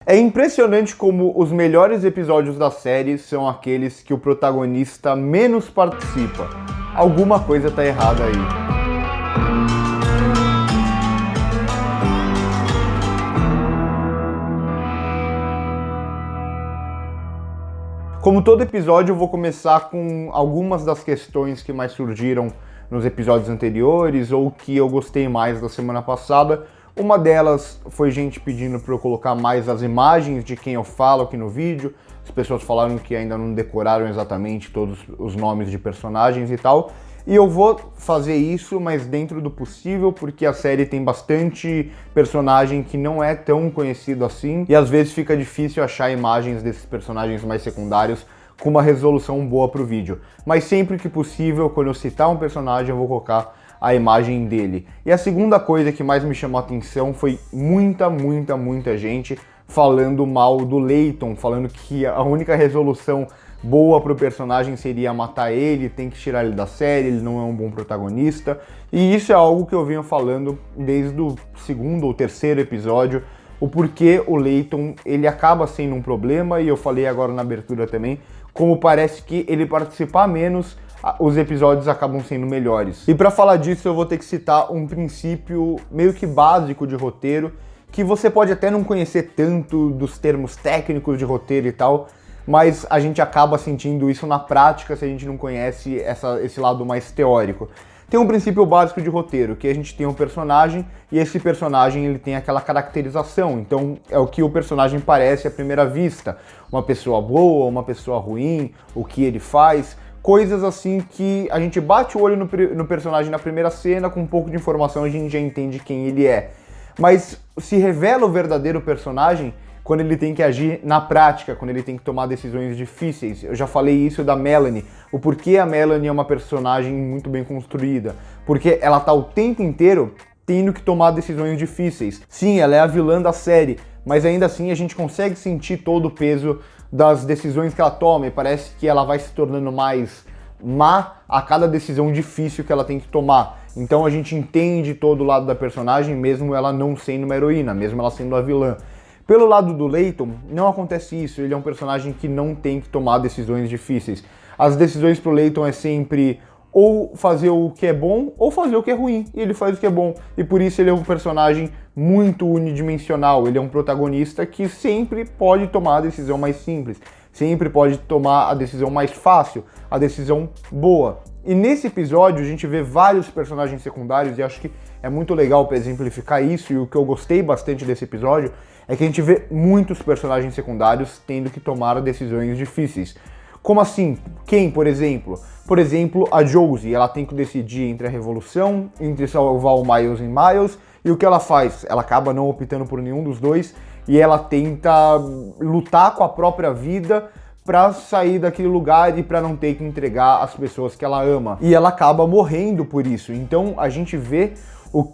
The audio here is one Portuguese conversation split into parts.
É impressionante como os melhores episódios da série são aqueles que o protagonista menos participa. Alguma coisa tá errada aí. Como todo episódio, eu vou começar com algumas das questões que mais surgiram nos episódios anteriores ou que eu gostei mais da semana passada. Uma delas foi gente pedindo para eu colocar mais as imagens de quem eu falo aqui no vídeo. As pessoas falaram que ainda não decoraram exatamente todos os nomes de personagens e tal. E eu vou fazer isso, mas dentro do possível, porque a série tem bastante personagem que não é tão conhecido assim, e às vezes fica difícil achar imagens desses personagens mais secundários com uma resolução boa pro vídeo. Mas sempre que possível, quando eu citar um personagem, eu vou colocar a imagem dele. E a segunda coisa que mais me chamou a atenção foi muita gente falando mal do Layton, falando que a única resolução boa pro personagem seria matar ele, tem que tirar ele da série, ele não é um bom protagonista. E isso é algo que eu venho falando desde o segundo ou terceiro episódio, o porquê o Layton ele acaba sendo um problema, e eu falei agora na abertura também, como parece que ele participar menos, os episódios acabam sendo melhores. E para falar disso eu vou ter que citar um princípio meio que básico de roteiro, que você pode até não conhecer tanto dos termos técnicos de roteiro e tal, mas a gente acaba sentindo isso na prática se a gente não conhece esse lado mais teórico. Tem um princípio básico de roteiro, que a gente tem um personagem e esse personagem ele tem aquela caracterização, então é o que o personagem parece à primeira vista, uma pessoa boa, uma pessoa ruim, o que ele faz, coisas assim que a gente bate o olho no personagem na primeira cena, com um pouco de informação a gente já entende quem ele é. Mas se revela o verdadeiro personagem quando ele tem que agir na prática, quando ele tem que tomar decisões difíceis. Eu já falei isso da Melanie, o porquê a Melanie é uma personagem muito bem construída. Porque ela tá o tempo inteiro tendo que tomar decisões difíceis. Sim, ela é a vilã da série, mas ainda assim a gente consegue sentir todo o peso das decisões que ela toma, e parece que ela vai se tornando mais má a cada decisão difícil que ela tem que tomar. Então a gente entende todo o lado da personagem, mesmo ela não sendo uma heroína, mesmo ela sendo a vilã. Pelo lado do Layton, não acontece isso, ele é um personagem que não tem que tomar decisões difíceis. As decisões pro Layton é sempre ou fazer o que é bom ou fazer o que é ruim, e ele faz o que é bom. E por isso ele é um personagem muito unidimensional, ele é um protagonista que sempre pode tomar a decisão mais simples, sempre pode tomar a decisão mais fácil, a decisão boa. E nesse episódio a gente vê vários personagens secundários, e acho que é muito legal para exemplificar isso, e o que eu gostei bastante desse episódio é que a gente vê muitos personagens secundários tendo que tomar decisões difíceis. Como assim? Quem, por exemplo? Por exemplo, a Josie, ela tem que decidir entre a revolução, entre salvar o Miles e Miles, e o que ela faz? Ela acaba não optando por nenhum dos dois, e ela tenta lutar com a própria vida para sair daquele lugar e para não ter que entregar as pessoas que ela ama. E ela acaba morrendo por isso. Então a gente vê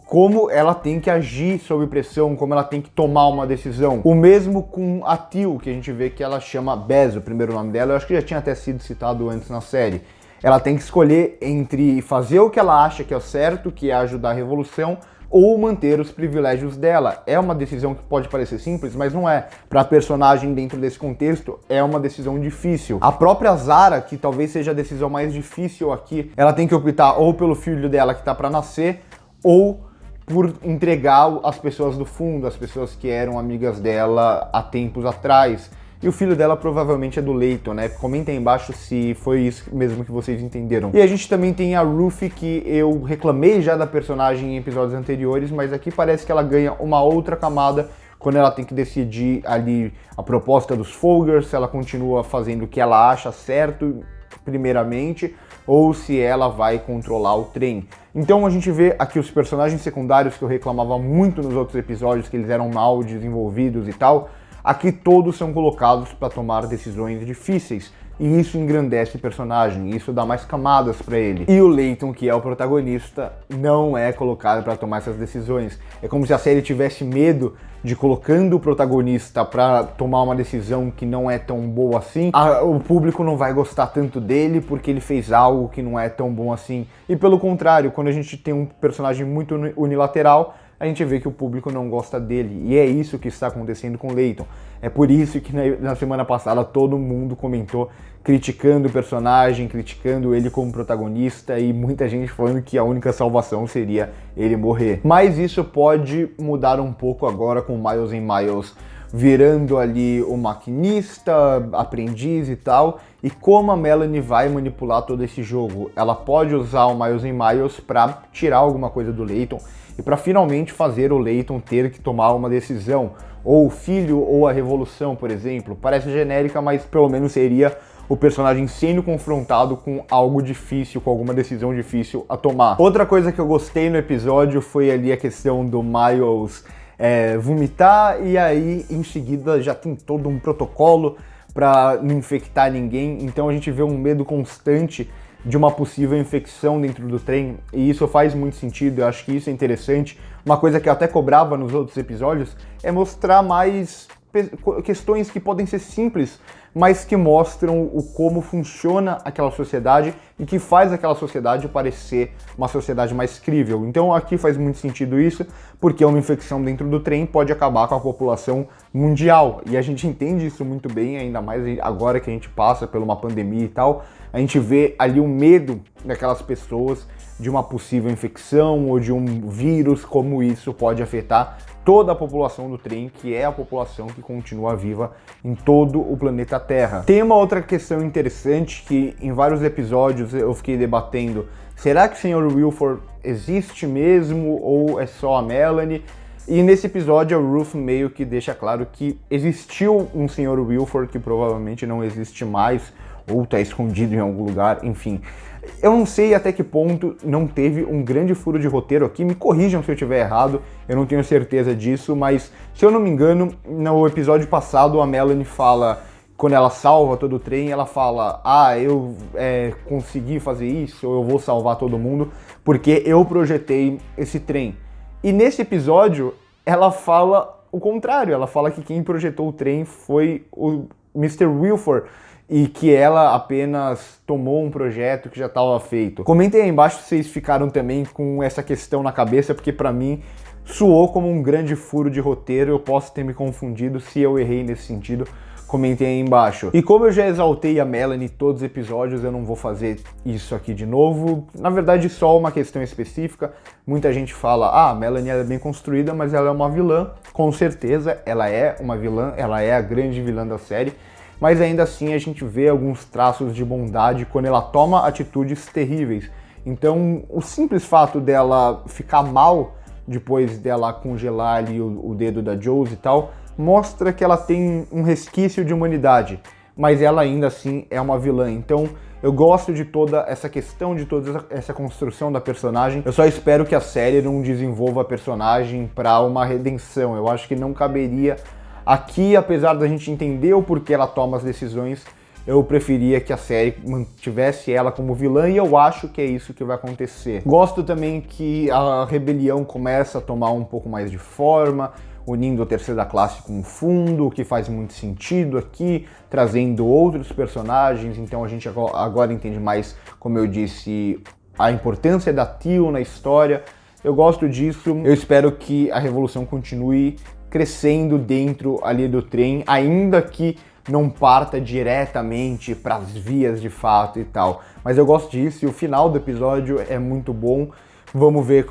como ela tem que agir sob pressão, como ela tem que tomar uma decisão. O mesmo com a Teal, que a gente vê que ela chama Bess, o primeiro nome dela, eu acho que já tinha até sido citado antes na série. Ela tem que escolher entre fazer o que ela acha que é o certo, que é ajudar a revolução, ou manter os privilégios dela. É uma decisão que pode parecer simples, mas não é. Para a personagem dentro desse contexto, é uma decisão difícil. A própria Zara, que talvez seja a decisão mais difícil aqui, ela tem que optar ou pelo filho dela que tá para nascer, ou por entregar as pessoas do fundo, as pessoas que eram amigas dela há tempos atrás. E o filho dela provavelmente é do Layton, né? Comenta aí embaixo se foi isso mesmo que vocês entenderam. E a gente também tem a Ruthie, que eu reclamei já da personagem em episódios anteriores, mas aqui parece que ela ganha uma outra camada quando ela tem que decidir ali a proposta dos Folgers, se ela continua fazendo o que ela acha certo, primeiramente, ou se ela vai controlar o trem. Então a gente vê aqui os personagens secundários que eu reclamava muito nos outros episódios, que eles eram mal desenvolvidos e tal, aqui todos são colocados para tomar decisões difíceis. E isso engrandece o personagem, isso dá mais camadas para ele. E o Layton, que é o protagonista, não é colocado para tomar essas decisões. É como se a série tivesse medo de, colocando o protagonista para tomar uma decisão que não é tão boa assim, o público não vai gostar tanto dele porque ele fez algo que não é tão bom assim. E pelo contrário, quando a gente tem um personagem muito unilateral, a gente vê que o público não gosta dele. E é isso que está acontecendo com o Layton. É por isso que na semana passada todo mundo comentou criticando o personagem, criticando ele como protagonista e muita gente falando que a única salvação seria ele morrer. Mas isso pode mudar um pouco agora com Miles & Miles virando ali o maquinista, aprendiz e tal, e como a Melanie vai manipular todo esse jogo. Ela pode usar o Miles & Miles para tirar alguma coisa do Layton e para finalmente fazer o Layton ter que tomar uma decisão, ou o filho ou a revolução, por exemplo. Parece genérica, mas pelo menos seria o personagem sendo confrontado com algo difícil, com alguma decisão difícil a tomar. Outra coisa que eu gostei no episódio foi ali a questão do Miles vomitar, e aí em seguida já tem todo um protocolo para não infectar ninguém, então a gente vê um medo constante de uma possível infecção dentro do trem, e isso faz muito sentido, eu acho que isso é interessante. Uma coisa que eu até cobrava nos outros episódios é mostrar mais questões que podem ser simples, mas que mostram o como funciona aquela sociedade e que faz aquela sociedade parecer uma sociedade mais crível. Então aqui faz muito sentido isso, porque uma infecção dentro do trem pode acabar com a população mundial, e a gente entende isso muito bem, ainda mais agora que a gente passa por uma pandemia e tal. A gente vê ali o medo daquelas pessoas de uma possível infecção ou de um vírus, como isso pode afetar toda a população do trem, que é a população que continua viva em todo o planeta Terra. Tem uma outra questão interessante que em vários episódios eu fiquei debatendo: será que o Sr. Wilford existe mesmo ou é só a Melanie? E nesse episódio a Ruth meio que deixa claro que existiu um Sr. Wilford que provavelmente não existe mais, ou está escondido em algum lugar, enfim. Eu não sei até que ponto não teve um grande furo de roteiro aqui, me corrijam se eu estiver errado, eu não tenho certeza disso, mas se eu não me engano, no episódio passado a Melanie fala, quando ela salva todo o trem, ela fala: eu consegui fazer isso, ou eu vou salvar todo mundo, porque eu projetei esse trem. E nesse episódio, ela fala o contrário, ela fala que quem projetou o trem foi o Mr. Wilford, e que ela apenas tomou um projeto que já estava feito. Comentem aí embaixo se vocês ficaram também com essa questão na cabeça, porque para mim soou como um grande furo de roteiro. Eu posso ter me confundido, se eu errei nesse sentido, comentem aí embaixo. E como eu já exaltei a Melanie em todos os episódios, eu não vou fazer isso aqui de novo. Na verdade, só uma questão específica. Muita gente fala: a Melanie é bem construída, mas ela é uma vilã. Com certeza, ela é uma vilã, ela é a grande vilã da série. Mas ainda assim a gente vê alguns traços de bondade quando ela toma atitudes terríveis. Então o simples fato dela ficar mal depois dela congelar ali o dedo da Josie e tal, mostra que ela tem um resquício de humanidade, mas ela ainda assim é uma vilã. Então eu gosto de toda essa questão, de toda essa construção da personagem. Eu só espero que a série não desenvolva a personagem para uma redenção. Eu acho que não caberia aqui, apesar da gente entender o porquê ela toma as decisões. Eu preferia que a série mantivesse ela como vilã, e eu acho que é isso que vai acontecer. Gosto também que a rebelião começa a tomar um pouco mais de forma, unindo a terceira classe com o fundo, o que faz muito sentido aqui, trazendo outros personagens. Então a gente agora entende mais, como eu disse, a importância da Teal na história. Eu gosto disso. Eu espero que a revolução continue crescendo dentro ali do trem, ainda que não parta diretamente para as vias de fato e tal. Mas eu gosto disso, e o final do episódio é muito bom. Vamos ver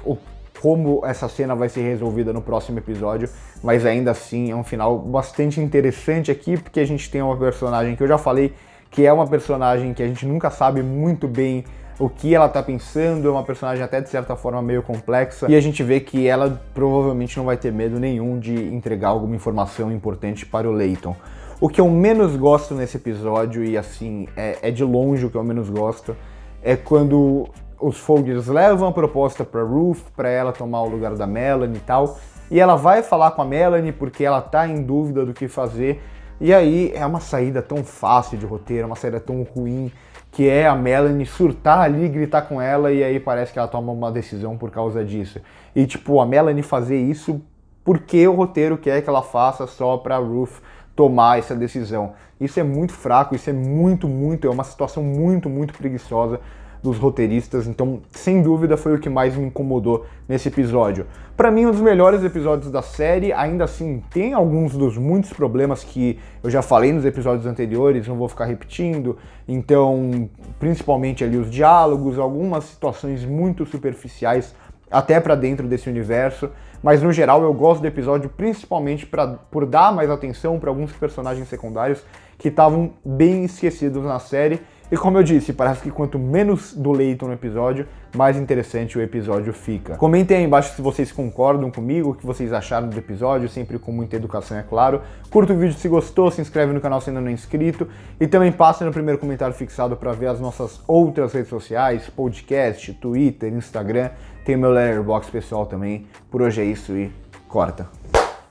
como essa cena vai ser resolvida no próximo episódio, mas ainda assim é um final bastante interessante aqui, porque a gente tem uma personagem que eu já falei, que é uma personagem que a gente nunca sabe muito bem o que ela tá pensando, é uma personagem até de certa forma meio complexa, e a gente vê que ela provavelmente não vai ter medo nenhum de entregar alguma informação importante para o Layton. O que eu menos gosto nesse episódio, e assim, é de longe o que eu menos gosto, é quando os Folgers levam a proposta pra Ruth, pra ela tomar o lugar da Melanie e tal, e ela vai falar com a Melanie porque ela tá em dúvida do que fazer, e aí é uma saída tão fácil de roteiro, uma saída tão ruim, que é a Melanie surtar ali, gritar com ela, e aí parece que ela toma uma decisão por causa disso. E tipo, a Melanie fazer isso porque o roteiro quer que ela faça só pra Ruth tomar essa decisão. Isso é muito fraco, isso é é uma situação muito preguiçosa. dos roteiristas, então sem dúvida foi o que mais me incomodou nesse episódio. Pra mim, um dos melhores episódios da série, ainda assim tem alguns dos muitos problemas que eu já falei nos episódios anteriores, não vou ficar repetindo, então principalmente ali os diálogos, algumas situações muito superficiais até pra dentro desse universo, mas no geral eu gosto do episódio principalmente por dar mais atenção para alguns personagens secundários que estavam bem esquecidos na série. E como eu disse, parece que quanto menos do Leighton no episódio, mais interessante o episódio fica. Comentem aí embaixo se vocês concordam comigo, o que vocês acharam do episódio, sempre com muita educação, é claro. Curta o vídeo se gostou, se inscreve no canal se ainda não é inscrito, e também passa no primeiro comentário fixado para ver as nossas outras redes sociais, podcast, Twitter, Instagram, tem o meu Letterboxd pessoal também. Por hoje é isso e corta!